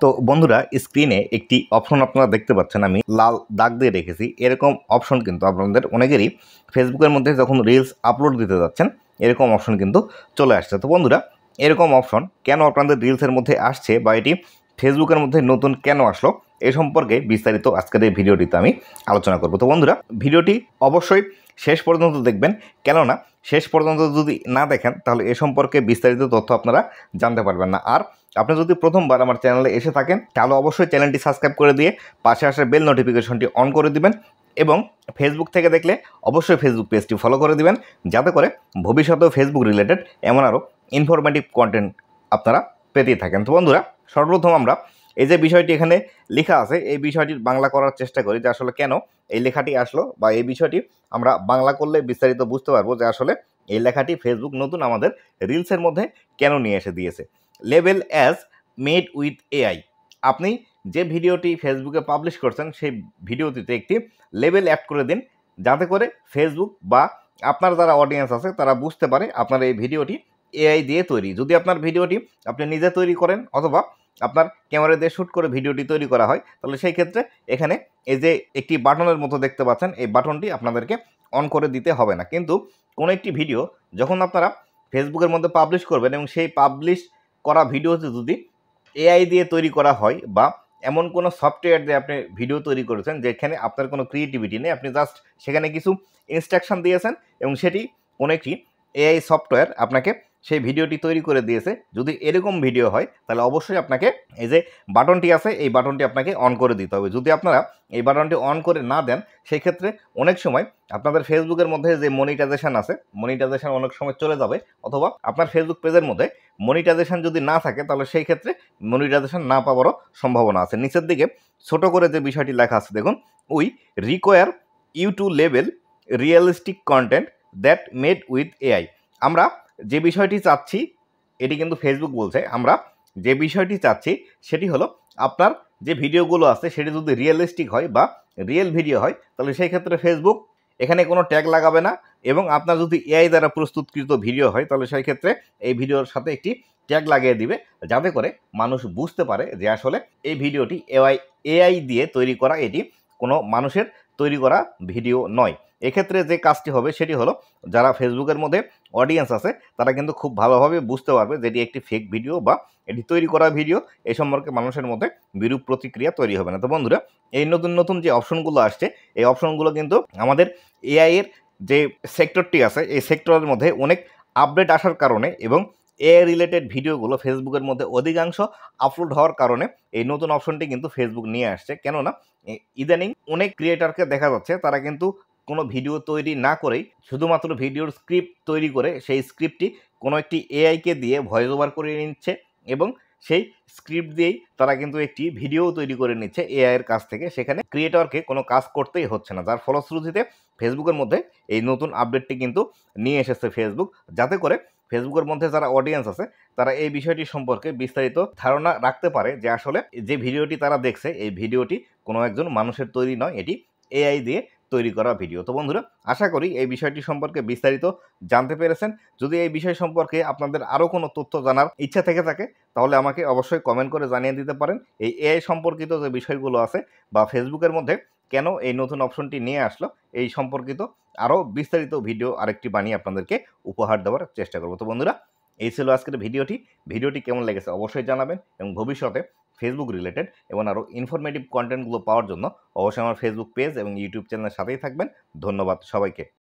তো বন্ধুরা স্ক্রিনে একটি অপশন আপনারা দেখতে পাচ্ছেন, আমি লাল দাগ দিয়ে রেখেছি। এরকম অপশন কিন্তু আপনাদের অনেকেরই ফেসবুকের মধ্যে যখন রিলস আপলোড দিতে যাচ্ছেন এরকম অপশন কিন্তু চলে আসছে। তো বন্ধুরা এরকম অপশন কেন আপনাদের রিলসের মধ্যে আসছে বা এটি ফেসবুকের মধ্যে নতুন কেন আসলো এ সম্পর্কে বিস্তারিত আজকের এই ভিডিওটিতে আমি আলোচনা করব। তো বন্ধুরা ভিডিওটি অবশ্যই শেষ পর্যন্ত দেখবেন, কেননা শেষ পর্যন্ত যদি না দেখেন তাহলে এ সম্পর্কে বিস্তারিত তথ্য আপনারা জানতে পারবেন না। আর আপনি যদি প্রথমবার আমার চ্যানেলে এসে থাকেন তাহলে অবশ্যই চ্যানেলটি সাবস্ক্রাইব করে দিয়ে পাশে আসা বেল নোটিফিকেশনটি অন করে দিবেন এবং ফেসবুক থেকে দেখলে অবশ্যই ফেসবুক পেজটি ফলো করে দিবেন, যাতে করে ভবিষ্যতেও ফেসবুক রিলেটেড এমন আরও ইনফরমেটিভ কন্টেন্ট আপনারা পেতেই থাকেন। তো বন্ধুরা সর্বপ্রথম আমরা এই যে বিষয়টি এখানে লেখা আছে এই বিষয়টির বাংলা করার চেষ্টা করি যে আসলে কেন এই লেখাটি আসলো, বা এই বিষয়টি আমরা বাংলা করলে বিস্তারিত বুঝতে পারবো যে আসলে এই লেখাটি ফেসবুক নতুন আমাদের রিলসের মধ্যে কেন নিয়ে এসে দিয়েছে। Label as made with AI. আপনি যে ভিডিওটি ফেসবুকে পাবলিশ করছেন সেই ভিডিওটিতে একটি লেবেল অ্যাড করে দিন, যাতে করে ফেসবুক বা আপনার যারা অডিয়েন্স আছে তারা বুঝতে পারে আপনার এই ভিডিওটি এআই দিয়ে তৈরি। যদি আপনার ভিডিওটি আপনি নিজে তৈরি করেন অথবা আপনার ক্যামেরা দিয়ে শ্যুট করে ভিডিওটি তৈরি করা হয় তাহলে সেই ক্ষেত্রে এখানে এই যে একটি বাটনের মতো দেখতে পাচ্ছেন এই বাটনটি আপনাদেরকে অন করে দিতে হবে না। কিন্তু কোনো একটি ভিডিও যখন আপনারা ফেসবুকের মধ্যে পাবলিশ করবেন এবং সেই পাবলিশ করা ভিডিওতে যদি এআই দিয়ে তৈরি করা হয় বা এমন কোনো সফটওয়্যার দিয়ে আপনি ভিডিও তৈরি করেছেন যেখানে আপনার কোনো ক্রিয়েটিভিটি নেই, আপনি জাস্ট সেখানে কিছু ইনস্ট্রাকশন দিয়েছেন এবং সেটি কোনো একটি এআই সফটওয়্যার আপনাকে সেই ভিডিওটি তৈরি করে দিয়েছে, যদি এরকম ভিডিও হয় তাহলে অবশ্যই আপনাকে এই যে বাটনটি আছে এই বাটনটি আপনাকে অন করে দিতে হবে। যদি আপনারা এই বাটনটি অন করে না দেন সেই ক্ষেত্রে অনেক সময় আপনাদের ফেসবুকের মধ্যে যে মনিটাইজেশন আছে মনিটাইজেশন অনেক সময় চলে যাবে, অথবা আপনার ফেসবুক পেজের মধ্যে মনিটাইজেশন যদি না থাকে তাহলে সেই ক্ষেত্রে মনিটাইজেশন না পাওয়ারও সম্ভাবনা আছে। নিচের দিকে ছোট করে যে বিষয়টি লেখা আছে দেখুন, we require you to label realistic content that made with AI. আমরা যে বিষয়টি চাচ্ছি এটি কিন্তু ফেসবুক বলছে, আমরা যে বিষয়টি চাচ্ছি সেটি হলো আপনার যে ভিডিওগুলো আছে সেটি যদি রিয়েলিস্টিক হয় বা রিয়েল ভিডিও হয় তাহলে সেই ক্ষেত্রে ফেসবুক এখানে কোনো ট্যাগ লাগাবে না, এবং আপনার যদি এআই দ্বারা প্রস্তুতকৃত ভিডিও হয় তাহলে সেই ক্ষেত্রে এই ভিডিওর সাথে একটি ট্যাগ লাগিয়ে দিবে, যাতে করে মানুষ বুঝতে পারে যে আসলে এই ভিডিওটি এআই দিয়ে তৈরি করা, এটি কোনো মানুষের তৈরি করা ভিডিও নয়। এক্ষেত্রে যে কাজটি হবে সেটি হলো যারা ফেসবুকের মধ্যে অডিয়েন্স আছে তারা কিন্তু খুব ভালোভাবে বুঝতে পারবে যে এটি একটি ফেক ভিডিও বা এটি তৈরি করা ভিডিও, এই সম্পর্কে মানুষের মধ্যে বিরূপ প্রতিক্রিয়া তৈরি হবে না। তো বন্ধুরা এই নতুন নতুন যে অপশনগুলো আসছে এই অপশনগুলো কিন্তু আমাদের এআই এর যে সেক্টরটি আছে এই সেক্টরের মধ্যে অনেক আপডেট আসার কারণে এবং এআই রিলেটেড ভিডিওগুলো ফেসবুকের মধ্যে অধিকাংশ আপলোড হওয়ার কারণে এই নতুন অপশনটি কিন্তু ফেসবুক নিয়ে আসছে। কেননা ইদানিং অনেক ক্রিয়েটারকে দেখা যাচ্ছে তারা কিন্তু কোনো ভিডিও তৈরি না করেই শুধুমাত্র ভিডিওর স্ক্রিপ্ট তৈরি করে সেই স্ক্রিপ্টটি কোনো একটি এআইকে দিয়ে ভয়েস ওভার করে নিচ্ছে এবং সেই স্ক্রিপ্ট দিয়েই তারা কিন্তু একটি ভিডিও তৈরি করে নিচ্ছে এআই এর কাছ থেকে। সেখানে ক্রিয়েটরকে কোনো কাজ করতেই হচ্ছে না, যার ফলশ্রুতিতে ফেসবুকের মধ্যে এই নতুন আপডেটটি কিন্তু নিয়ে এসেছে ফেসবুক, যাতে করে ফেসবুকের মধ্যে যারা অডিয়েন্স আছে তারা এই বিষয়টি সম্পর্কে বিস্তারিত ধারণা রাখতে পারে যে আসলে যে ভিডিওটি তারা দেখছে এই ভিডিওটি কোনো একজন মানুষের তৈরি নয়, এটি এআই দিয়ে তৈরি করা ভিডিও। তো বন্ধুরা আশা করি এই বিষয়টি সম্পর্কে বিস্তারিত জানতে পেরেছেন। যদি এই বিষয় সম্পর্কে আপনাদের আরও কোনো তথ্য জানার ইচ্ছা থেকে থাকে তাহলে আমাকে অবশ্যই কমেন্ট করে জানিয়ে দিতে পারেন। এই এআই সম্পর্কিত যে বিষয়গুলো আছে বা ফেসবুকের মধ্যে কেন এই নতুন অপশনটি নিয়ে আসলো এই সম্পর্কিত আরও বিস্তারিত ভিডিও আরেকটি বানিয়ে আপনাদেরকে উপহার দেওয়ার চেষ্টা করব। তো বন্ধুরা এই ছিল আজকের ভিডিওটি কেমন লেগেছে অবশ্যই জানাবেন, এবং ভবিষ্যতে ফেসবুক রিলেটেড এবং আরও ইনফরমেটিভ কন্টেন্টগুলো পাওয়ার জন্য অবশ্যই আমার ফেসবুক পেজ এবং ইউটিউব চ্যানেলের সাথেই থাকবেন। ধন্যবাদ সবাইকে।